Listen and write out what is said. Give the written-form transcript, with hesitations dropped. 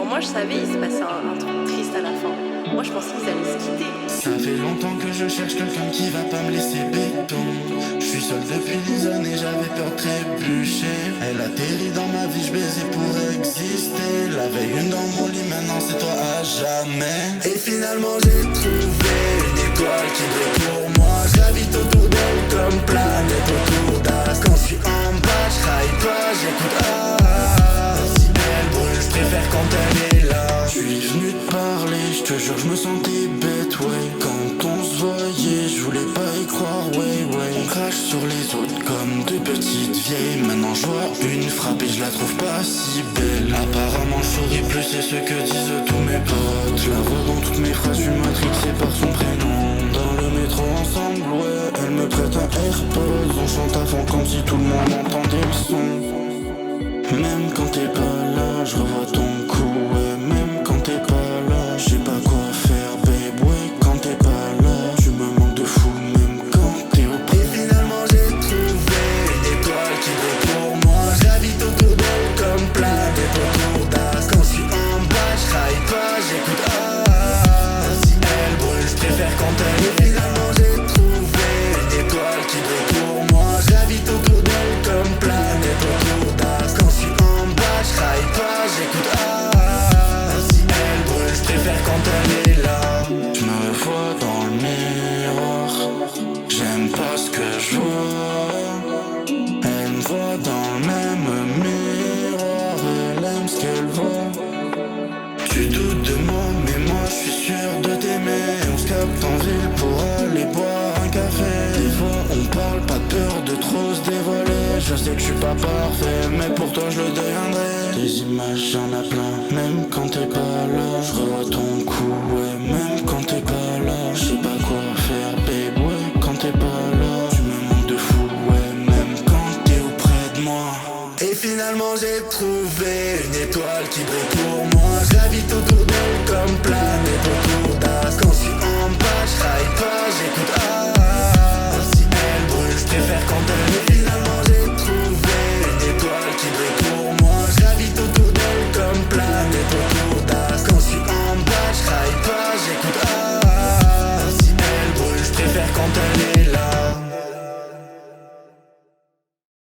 moi je savais il se passait un truc triste à la fin. Moi je pensais qu'ils allaient se quitter. Ça fait longtemps que je cherche quelqu'un qui va pas me laisser béton. Je suis seul depuis des années, j'avais peur de trébucher. Elle atterrit dans ma vie, je baisais pour exister. La veille une dans mon lit, maintenant c'est toi à jamais. Et finalement j'ai trouvé une étoile qui brille pour moi. J'habite autour d'elle comme planète autour d'As. Quand je suis en bas, je raille pas, j'écoute Si elle brûle, je préfère quand elle est là. Je suis venu te parler, je te jure, je me sentais bête, ouais. Quand on se voyait, je voulais pas y croire, ouais. On crache sur les autres comme deux petites vieilles. Maintenant je vois une frappe et je la trouve pas si belle. Apparemment je souris plus, c'est ce que disent tous mes potes. Je la vois dans toutes mes phrases, je suis matrixé par son prénom. Dans le métro ensemble, ouais, elle me prête un AirPods. On chante à fond comme si tout le monde entendait le son. Même quand t'es pas là, je revois ton cou, ouais. Même quand t'es pas là, je sais pas quoi faire, babe, ouais. Quand t'es pas là, tu me manques de fou, même quand t'es au prix. Et finalement j'ai trouvé une étoile qui brille pour moi. J'habite autour d'elle comme planète autour d'As. Quand je suis en bas, je raille pas, j'écoute Si elle brûle, je préfère quand elle est. Finalement j'ai trouvé une étoile qui brille pour moi. J'habite autour d'elle comme planète autour d'As. Quand je suis en bas, je raille pas, j'écoute Si elle brûle, je préfère quand elle est là. Je me vois dans le miroir, j'aime pas ce que je vois. Elle me voit dans le même miroir, elle aime ce qu'elle voit. Tu doutes de moi, mais moi je suis sûr de t'aimer. On se capte en ville pour aller boire un café. Des fois on parle, pas de peur de trop se dévoiler. Je sais que je suis pas parfait, mais pour toi je le deviendrai. Des images y'en a plein, même quand t'es pas là. Je revois ton cou, ouais, même quand t'es pas là. Je sais pas quoi faire, babe, ouais, quand t'es pas là. Tu me manques de fou, ouais, même quand t'es auprès de moi. Et finalement j'ai trouvé une étoile qui brille